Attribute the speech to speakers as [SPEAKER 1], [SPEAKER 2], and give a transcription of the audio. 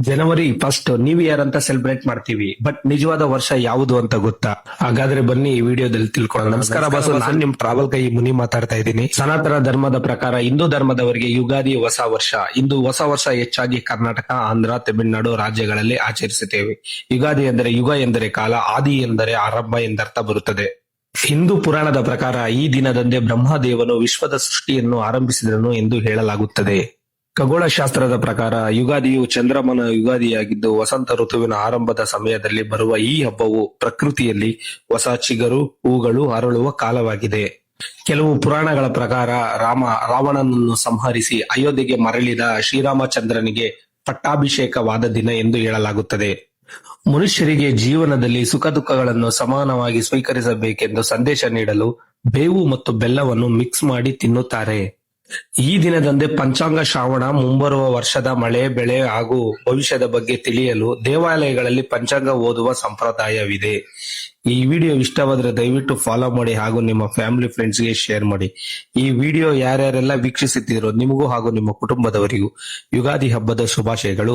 [SPEAKER 1] ಜನವರಿ 1 new year ಅಂತ celebrate ಮಾಡ್ತೀವಿ. But ನಿಜವಾದ ವರ್ಷ ಯಾವುದು ಅಂತ ಗೊತ್ತಾ? ಹಾಗಾದ್ರೆ ಬನ್ನಿ ಈ ವಿಡಿಯೋದಲ್ಲಿ ತಿಳ್ಕೊಳ್ಳೋಣ. ನಮಸ್ಕಾರ ಬಾಸು, ನಾನ್ ನಿಮ್ ಟ್ರಾವೆಲ್ ಕೈ ಮುನಿ ಮಾತಾಡ್ತಾ ಇದ್ದೀನಿ. ಸನಾತನ ಧರ್ಮದ ಪ್ರಕಾರ ಹಿಂದೂ ಧರ್ಮದವರಿಗೆ ಯುಗಾದಿ ಹೊಸ ವರ್ಷ. ಇಂದು ಹೊಸ ವರ್ಷ ಹೆಚ್ಚಾಗಿ ಕರ್ನಾಟಕ, ಆಂಧ್ರ, ತಮಿಳುನಾಡು ರಾಜ್ಯಗಳಲ್ಲಿ ಆಚರಿಸುತ್ತೇವೆ. ಯುಗಾದಿ ಎಂದರೆ ಯುಗ ಎಂದರೆ ಕಾಲ, ಆದಿ ಎಂದರೆ ಆರಂಭ ಎಂದರ್ಥ ಬರುತ್ತದೆ. ಹಿಂದೂ ಪುರಾಣದ ಪ್ರಕಾರ ಈ ದಿನದಂದೇ ಬ್ರಹ್ಮದೇವನು ವಿಶ್ವದ ಸೃಷ್ಟಿಯನ್ನು ಆರಂಭಿಸಿದನು ಎಂದು ಹೇಳಲಾಗುತ್ತದೆ. ಖಗೋಳಶಾಸ್ತ್ರದ ಪ್ರಕಾರ ಯುಗಾದಿಯು ಚಂದ್ರಮನ ಯುಗಾದಿಯಾಗಿದ್ದು, ವಸಂತ ಋತುವಿನ ಆರಂಭದ ಸಮಯದಲ್ಲಿ ಬರುವ ಈ ಹಬ್ಬವು ಪ್ರಕೃತಿಯಲ್ಲಿ ಹೊಸ ಚಿಗುರು, ಹೂಗಳು ಅರಳುವ ಕಾಲವಾಗಿದೆ. ಕೆಲವು ಪುರಾಣಗಳ ಪ್ರಕಾರ ರಾವಣನನ್ನು ಸಂಹರಿಸಿ ಅಯೋಧ್ಯೆಗೆ ಮರಳಿದ ಶ್ರೀರಾಮಚಂದ್ರನಿಗೆ ಪಟ್ಟಾಭಿಷೇಕವಾದ ದಿನ ಎಂದು ಹೇಳಲಾಗುತ್ತದೆ. ಮನುಷ್ಯರಿಗೆ ಜೀವನದಲ್ಲಿ ಸುಖ ದುಃಖಗಳನ್ನು ಸಮಾನವಾಗಿ ಸ್ವೀಕರಿಸಬೇಕೆಂದು ಸಂದೇಶ ನೀಡಲು ಬೇವು ಮತ್ತು ಬೆಲ್ಲವನ್ನು ಮಿಕ್ಸ್ ಮಾಡಿ ತಿನ್ನುತ್ತಾರೆ. ಈ ದಿನದಂದೇ ಪಂಚಾಂಗ ಶ್ರಾವಣ, ಮುಂಬರುವ ವರ್ಷದ ಮಳೆ, ಬೆಳೆ ಹಾಗೂ ಭವಿಷ್ಯದ ಬಗ್ಗೆ ತಿಳಿಯಲು ದೇವಾಲಯಗಳಲ್ಲಿ ಪಂಚಾಂಗ ಓದುವ ಸಂಪ್ರದಾಯವಿದೆ. ಈ ವಿಡಿಯೋ ಇಷ್ಟವಾದರೆ ದಯವಿಟ್ಟು ಫಾಲೋ ಮಾಡಿ ಹಾಗೂ ನಿಮ್ಮ ಫ್ಯಾಮಿಲಿ ಫ್ರೆಂಡ್ಸ್ಗೆ ಶೇರ್ ಮಾಡಿ. ಈ ವಿಡಿಯೋ ಯಾರ್ಯಾರೆಲ್ಲ ವೀಕ್ಷಿಸುತ್ತಿರೋ ನಿಮಗೂ ಹಾಗೂ ನಿಮ್ಮ ಕುಟುಂಬದವರಿಗೂ ಯುಗಾದಿ ಹಬ್ಬದ ಶುಭಾಶಯಗಳು.